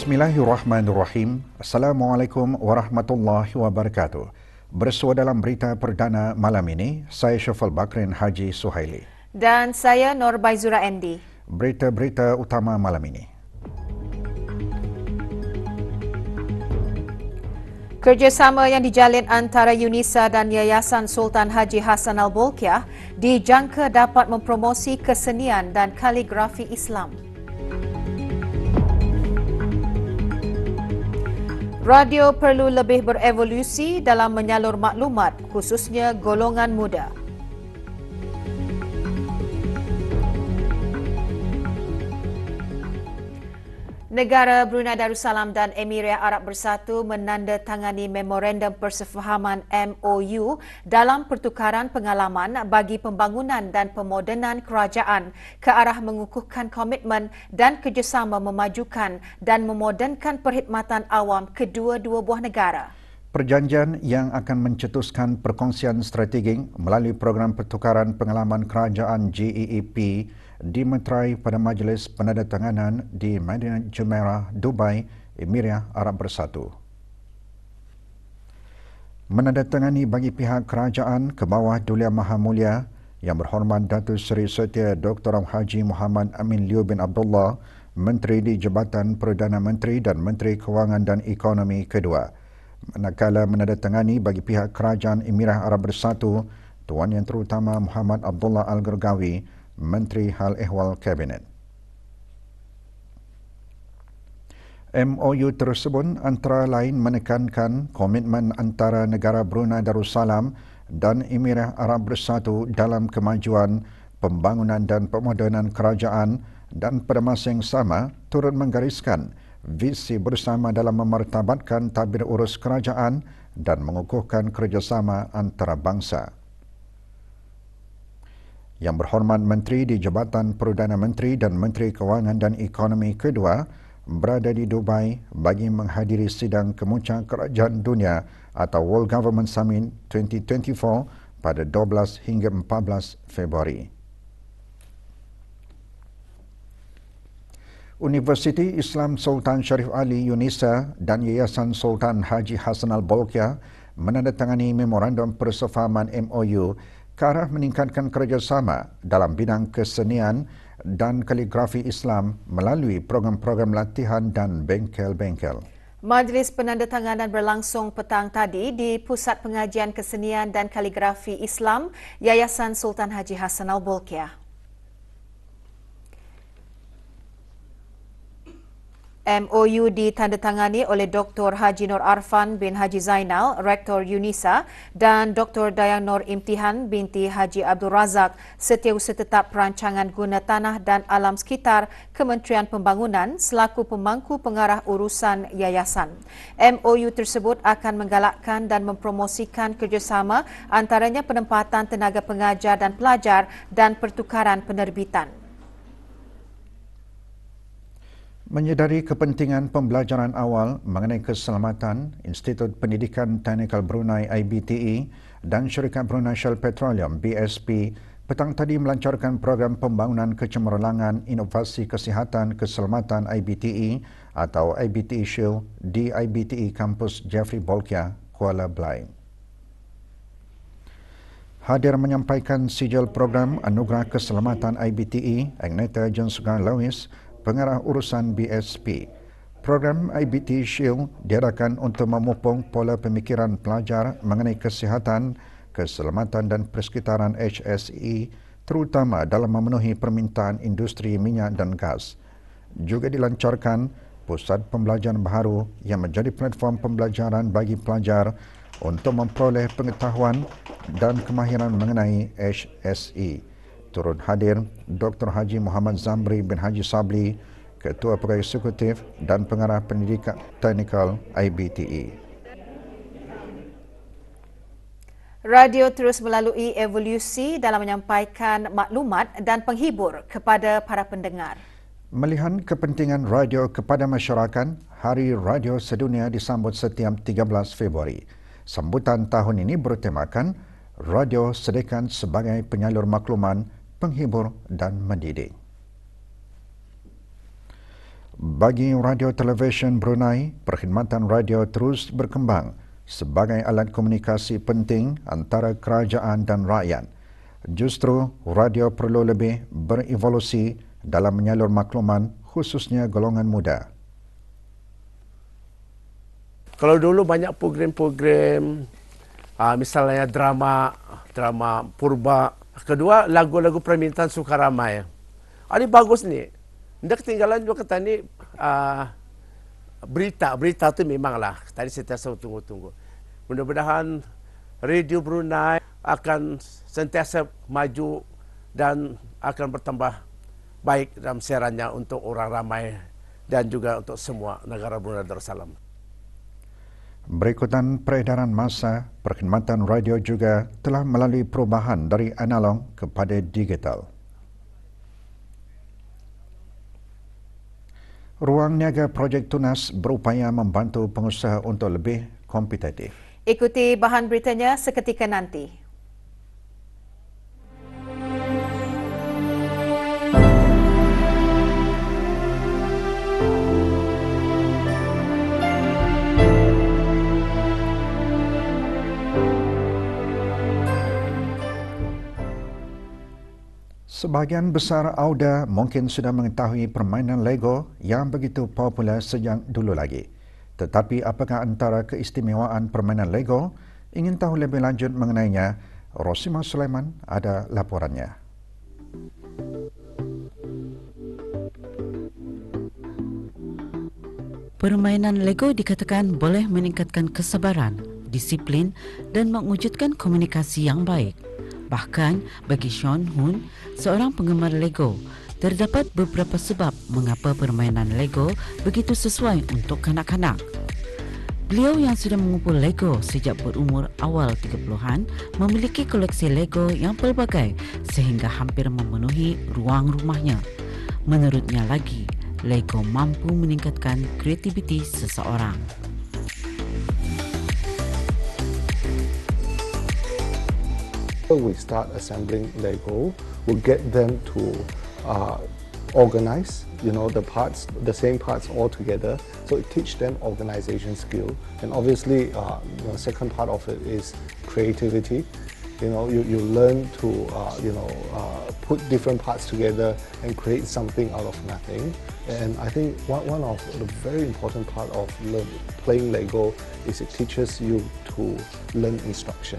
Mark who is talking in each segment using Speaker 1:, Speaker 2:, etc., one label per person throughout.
Speaker 1: Bismillahirrahmanirrahim. Assalamualaikum warahmatullahi wabarakatuh. Bersua dalam berita perdana malam ini, saya Syafal Bakrin Haji Suhaili.
Speaker 2: Dan saya Nur Baizura Endi.
Speaker 1: Berita-berita utama malam ini.
Speaker 2: Kerjasama yang dijalin antara UNISA dan Yayasan Sultan Haji Hassan Al-Bolkiah dijangka dapat mempromosi kesenian dan kaligrafi Islam. Radio perlu lebih berevolusi dalam menyalur maklumat, khususnya golongan muda. Negara Brunei Darussalam dan Emirat Arab Bersatu menandatangani Memorandum Persefahaman MOU dalam pertukaran pengalaman bagi pembangunan dan pemodenan kerajaan ke arah mengukuhkan komitmen dan kerjasama memajukan dan memodernkan perkhidmatan awam kedua-dua buah negara.
Speaker 1: Perjanjian yang akan mencetuskan perkongsian strategik melalui program pertukaran pengalaman kerajaan GEEP dimeterai pada majlis penandatanganan di Madinah Jumeirah, Dubai, Emirat Arab Bersatu. Menandatangani bagi pihak kerajaan ke bawah Duli Maha Mulia Yang Berhormat Datuk Seri Setia Dr. Haji Muhammad Amin Liu bin Abdullah, Menteri di Jabatan Perdana Menteri dan Menteri Kewangan dan Ekonomi kedua. Manakala menandatangani bagi pihak kerajaan Emirat Arab Bersatu, Tuan Yang Terutama Muhammad Abdullah Al-Gargawi, Menteri Hal Ehwal Kabinet. MOU tersebut antara lain menekankan komitmen antara negara Brunei Darussalam dan Emirat Arab Bersatu dalam kemajuan, pembangunan dan pemodenan kerajaan dan pada masa yang sama turut menggariskan visi bersama dalam memartabatkan tabir urus kerajaan dan mengukuhkan kerjasama antara bangsa. Yang Berhormat Menteri di Jabatan Perdana Menteri dan Menteri Kewangan dan Ekonomi kedua berada di Dubai bagi menghadiri sidang kemuncak kerajaan dunia atau World Government Summit 2024 pada 12 hingga 14 Februari. Universiti Islam Sultan Sharif Ali UNISA dan Yayasan Sultan Haji Hassan Al-Bolkiah menandatangani Memorandum Persefahaman MOU ke arah meningkatkan kerjasama dalam bidang kesenian dan kaligrafi Islam melalui program-program latihan dan bengkel-bengkel.
Speaker 2: Majlis penandatanganan berlangsung petang tadi di Pusat Pengajian Kesenian dan Kaligrafi Islam Yayasan Sultan Haji Hassan Al-Bolkiah. MOU ditandatangani oleh Dr. Haji Nur Arfan bin Haji Zainal, Rektor UNISA dan Dr. Dayang Nur Imtihan binti Haji Abdul Razak, Setiausaha Tetap Perancangan Guna Tanah dan Alam Sekitar Kementerian Pembangunan selaku pemangku pengarah urusan yayasan. MOU tersebut akan menggalakkan dan mempromosikan kerjasama antaranya penempatan tenaga pengajar dan pelajar dan pertukaran penerbitan.
Speaker 1: Menyedari kepentingan pembelajaran awal mengenai keselamatan, Institut Pendidikan Teknikal Brunei IBTE dan Syarikat Brunei Shell Petroleum BSP petang tadi melancarkan program pembangunan kecemerlangan inovasi kesihatan keselamatan IBTE atau IBTE Shield di IBTE Kampus Jeffrey Bolkiah, Kuala Belait. Hadir menyampaikan sijil program Anugerah Keselamatan IBTE, Agneta John Sugar Lewis, Pengarah Urusan BSP. Program IBTE Shield diadakan untuk memupung pola pemikiran pelajar mengenai kesihatan, keselamatan dan persekitaran HSE, terutama dalam memenuhi permintaan industri minyak dan gas. Juga dilancarkan pusat pembelajaran baharu yang menjadi platform pembelajaran bagi pelajar untuk memperoleh pengetahuan dan kemahiran mengenai HSE. Turut hadir Dr. Haji Muhammad Zamri bin Haji Sabli, Ketua Pegawai Eksekutif dan Pengarah Pendidikan Teknikal IBTE.
Speaker 2: Radio terus melalui evolusi dalam menyampaikan maklumat dan penghibur kepada para pendengar.
Speaker 1: Melihat kepentingan radio kepada masyarakat, Hari Radio Sedunia disambut setiap 13 Februari. Sambutan tahun ini bertemakan Radio sediakan sebagai penyalur makluman, penghibur dan mendidik. Bagi radio televisyen Brunei, perkhidmatan radio terus berkembang sebagai alat komunikasi penting antara kerajaan dan rakyat. Justru, radio perlu lebih berevolusi dalam menyalur makluman, khususnya golongan muda.
Speaker 3: Kalau dulu banyak program-program, misalnya drama purba. Kedua, lagu-lagu permintaan suka ramai. Ini bagus ni. Tidak ketinggalan juga kata ni, berita tu memanglah. Tadi saya sentiasa tunggu-tunggu. Mudah-mudahan Radio Brunei akan sentiasa maju dan akan bertambah baik dalam siarannya untuk orang ramai dan juga untuk semua negara Brunei Darussalam.
Speaker 1: Berikutan peredaran masa, perkhidmatan radio juga telah melalui perubahan dari analog kepada digital. Ruang niaga projek Tunas berupaya membantu pengusaha untuk lebih kompetitif.
Speaker 2: Ikuti bahan beritanya seketika nanti.
Speaker 1: Sebahagian besar Auda mungkin sudah mengetahui permainan Lego yang begitu popular sejak dulu lagi. Tetapi apakah antara keistimewaan permainan Lego? Ingin tahu lebih lanjut mengenainya? Rosimah Sulaiman ada laporannya.
Speaker 4: Permainan Lego dikatakan boleh meningkatkan kesabaran, disiplin dan mewujudkan komunikasi yang baik. Bahkan bagi Sean Hun, seorang penggemar Lego, terdapat beberapa sebab mengapa permainan Lego begitu sesuai untuk kanak-kanak. Beliau yang sudah mengumpul Lego sejak berumur awal 30-an memiliki koleksi Lego yang pelbagai sehingga hampir memenuhi ruang rumahnya. Menurutnya lagi, Lego mampu meningkatkan kreativiti seseorang.
Speaker 5: We start assembling Lego, we'll get them to organize, the same parts all together. So it teach them organization skill. And obviously, the second part of it is creativity. You learn to, put different parts together and create something out of nothing. And I think one of the very important part of playing Lego is it teaches you to learn instruction.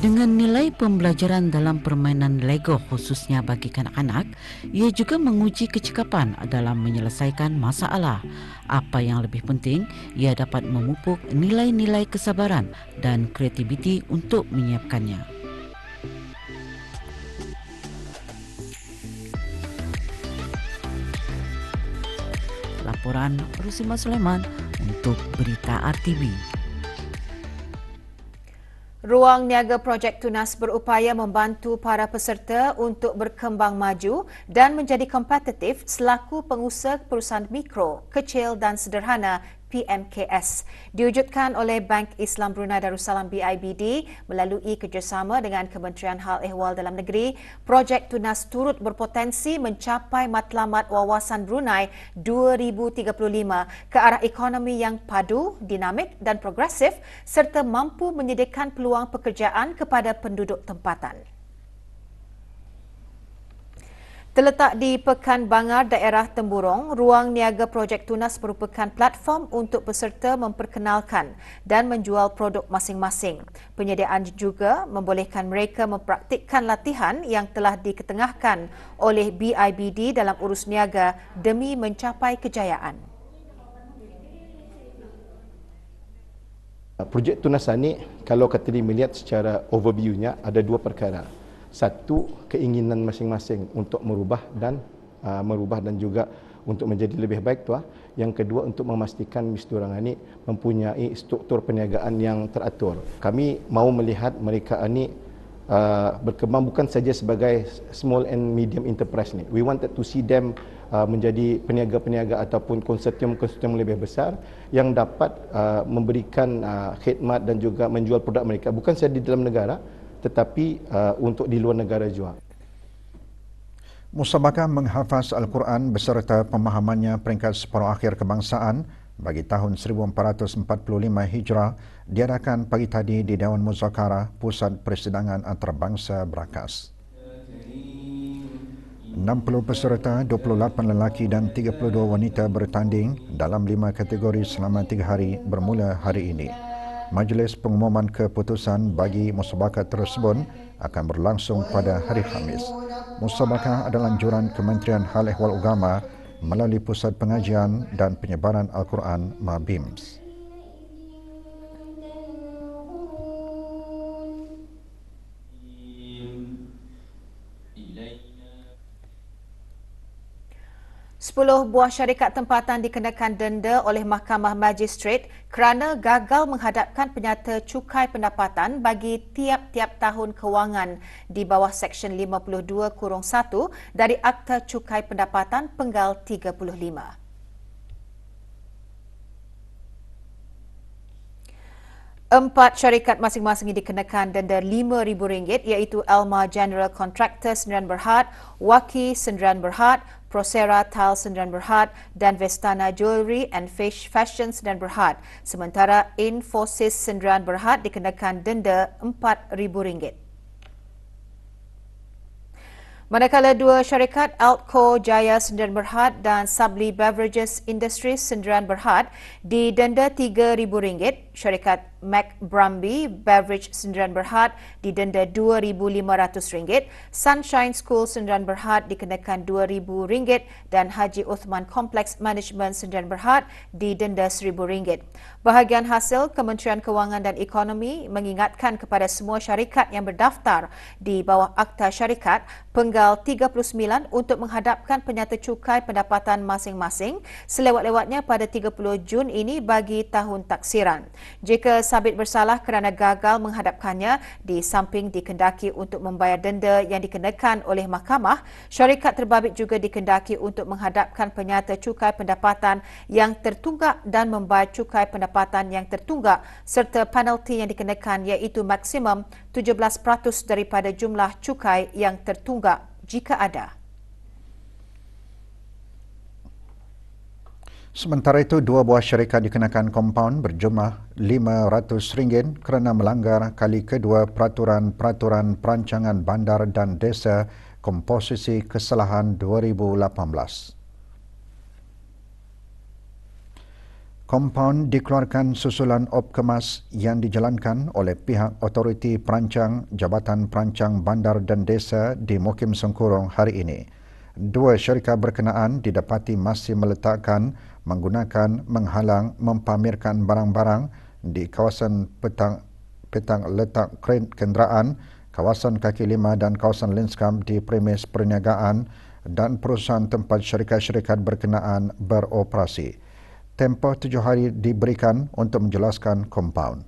Speaker 4: Dengan nilai pembelajaran dalam permainan Lego khususnya bagi kanak-kanak, ia juga menguji kecekapan dalam menyelesaikan masalah. Apa yang lebih penting, ia dapat memupuk nilai-nilai kesabaran dan kreativiti untuk menyiapkannya. Laporan Rosimah Sulaiman untuk Berita RTV.
Speaker 2: Ruang niaga projek Tunas berupaya membantu para peserta untuk berkembang maju dan menjadi kompetitif selaku pengusaha perusahaan mikro, kecil dan sederhana PMKS. Diwujudkan oleh Bank Islam Brunei Darussalam BIBD melalui kerjasama dengan Kementerian Hal Ehwal Dalam Negeri, projek Tunas turut berpotensi mencapai matlamat wawasan Brunei 2035 ke arah ekonomi yang padu, dinamik dan progresif serta mampu menyediakan peluang pekerjaan kepada penduduk tempatan. Terletak di Pekan Bangar, daerah Temburong, Ruang Niaga Projek Tunas merupakan platform untuk peserta memperkenalkan dan menjual produk masing-masing. Penyediaan juga membolehkan mereka mempraktikkan latihan yang telah diketengahkan oleh BIBD dalam urus niaga demi mencapai kejayaan.
Speaker 6: Projek Tunas ini, kalau kata melihat secara overview-nya, ada dua perkara. satu, keinginan masing-masing untuk merubah dan juga untuk menjadi lebih baik tuah. Yang kedua, untuk memastikan misturang ini mempunyai struktur perniagaan yang teratur. Kami mahu melihat mereka ini berkembang bukan saja sebagai small and medium enterprise ni. We wanted to see them menjadi peniaga-peniaga ataupun konsortium-konsortium lebih besar yang dapat memberikan khidmat dan juga menjual produk mereka bukan saja di dalam negara tetapi untuk di luar negara juga.
Speaker 1: Musabaqah menghafaz Al-Quran beserta pemahamannya peringkat separuh akhir kebangsaan bagi tahun 1445 Hijrah diadakan pagi tadi di Dewan Muzakarah Pusat Persidangan Antarabangsa Brakas. 60 peserta, 28 lelaki dan 32 wanita bertanding dalam 5 kategori selama 3 hari bermula hari ini. Majlis pengumuman keputusan bagi musabaqah tersebut akan berlangsung pada hari Khamis. Musabaqah adalah anjuran Kementerian Hal Ehwal Agama melalui Pusat Pengajian dan Penyebaran Al-Quran MABIMS.
Speaker 2: Sepuluh buah syarikat tempatan dikenakan denda oleh Mahkamah Magistrate kerana gagal menghadapkan penyata cukai pendapatan bagi tiap-tiap tahun kewangan di bawah Seksyen 52-1 dari Akta Cukai Pendapatan Penggal 35. Empat syarikat masing-masing dikenakan denda RM5,000 iaitu Elma General Contractor Sendirian Berhad, Waki Sendirian Berhad, Prosera Tile Sendirian Berhad dan Vestana Jewelry and Fashion Sendirian Berhad. Sementara Infosys Sendirian Berhad dikenakan denda RM4,000. Manakala dua syarikat Altco Jaya Sendirian Berhad dan Sabli Beverages Industries Sendirian Berhad didenda RM3,000, syarikat Mac Brumby Beverage Sendirian Berhad didenda RM2,500, Sunshine School Sendirian Berhad dikenakan RM2,000 dan Haji Uthman Complex Management Sendirian Berhad didenda RM1,000. Bahagian hasil, Kementerian Kewangan dan Ekonomi mengingatkan kepada semua syarikat yang berdaftar di bawah Akta Syarikat Penggal 39 untuk menghadapkan penyata cukai pendapatan masing-masing selewat-lewatnya pada 30 Jun ini bagi tahun taksiran. Jika sabit bersalah kerana gagal menghadapkannya, di samping dikendaki untuk membayar denda yang dikenakan oleh mahkamah, syarikat terbabit juga dikendaki untuk menghadapkan penyata cukai pendapatan yang tertunggak dan membayar cukai pendapatan yang tertunggak serta penalti yang dikenakan iaitu maksimum 17% daripada jumlah cukai yang tertunggak jika ada.
Speaker 1: Sementara itu, dua buah syarikat dikenakan kompaun berjumlah RM500 kerana melanggar kali kedua peraturan perancangan bandar dan desa komposisi kesalahan 2018. Kompaun dikeluarkan susulan Opkemas yang dijalankan oleh pihak Otoriti Perancang Jabatan Perancang Bandar dan Desa di Mukim Sengkurong hari ini. Dua syarikat berkenaan didapati masih meletakkan, menggunakan, menghalang, mempamerkan barang-barang di kawasan petang letak kenderaan, kawasan kaki lima dan kawasan lanskap di premis perniagaan dan perusahaan tempat syarikat-syarikat berkenaan beroperasi. Tempoh 7 hari diberikan untuk menjelaskan kompaun.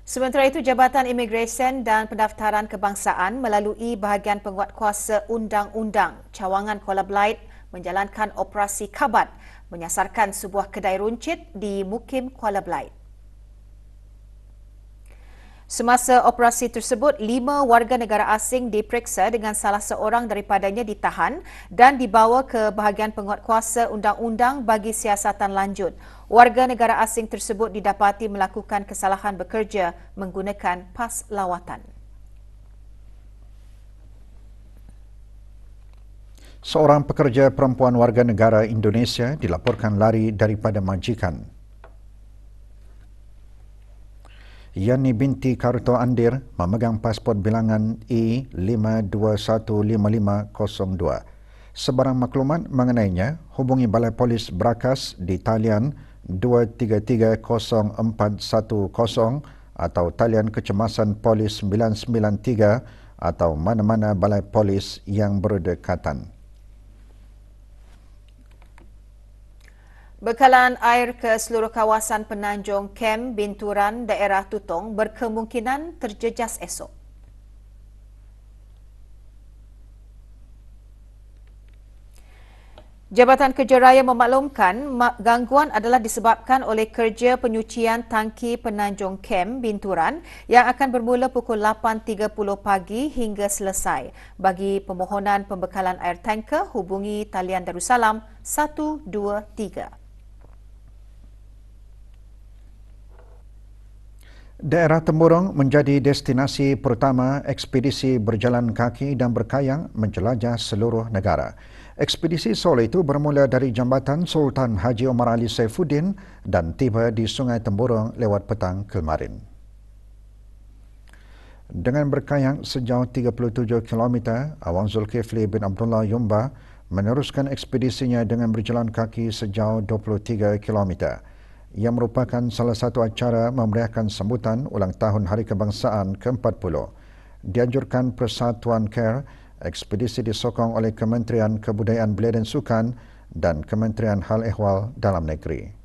Speaker 2: Sementara itu, Jabatan Imigresen dan Pendaftaran Kebangsaan melalui bahagian penguatkuasa Undang-Undang Cawangan Kuala Belait menjalankan operasi Kabat menyasarkan sebuah kedai runcit di Mukim Kuala Belait. Semasa operasi tersebut, 5 warga negara asing diperiksa dengan salah seorang daripadanya ditahan dan dibawa ke bahagian penguatkuasa undang-undang bagi siasatan lanjut. Warga negara asing tersebut didapati melakukan kesalahan bekerja menggunakan pas lawatan.
Speaker 1: Seorang pekerja perempuan warga negara Indonesia dilaporkan lari daripada majikan. Yani binti Karto Andir memegang pasport bilangan E5215502. Sebarang maklumat mengenainya, hubungi Balai Polis Brakas di talian 2330410 atau talian kecemasan polis 993 atau mana-mana balai polis yang berdekatan.
Speaker 2: Bekalan air ke seluruh kawasan penanjung Kem Binturan daerah Tutong berkemungkinan terjejas esok. Jabatan Kerja Raya memaklumkan gangguan adalah disebabkan oleh kerja penyucian tangki penanjung Kem Binturan yang akan bermula pukul 8.30 pagi hingga selesai. Bagi permohonan pembekalan air tanker, hubungi talian Darussalam 123.
Speaker 1: Daerah Temburong menjadi destinasi pertama ekspedisi berjalan kaki dan berkayang menjelajah seluruh negara. Ekspedisi solo itu bermula dari Jambatan Sultan Haji Omar Ali Saifuddin dan tiba di Sungai Temburong lewat petang kemarin. Dengan berkayang sejauh 37 km, Awang Zulkifli bin Abdullah Yumba meneruskan ekspedisinya dengan berjalan kaki sejauh 23 km. Ia merupakan salah satu acara memeriahkan sambutan ulang tahun Hari Kebangsaan ke-40. Dianjurkan Persatuan CARE, ekspedisi disokong oleh Kementerian Kebudayaan Belia dan Sukan dan Kementerian Hal Ehwal Dalam Negeri.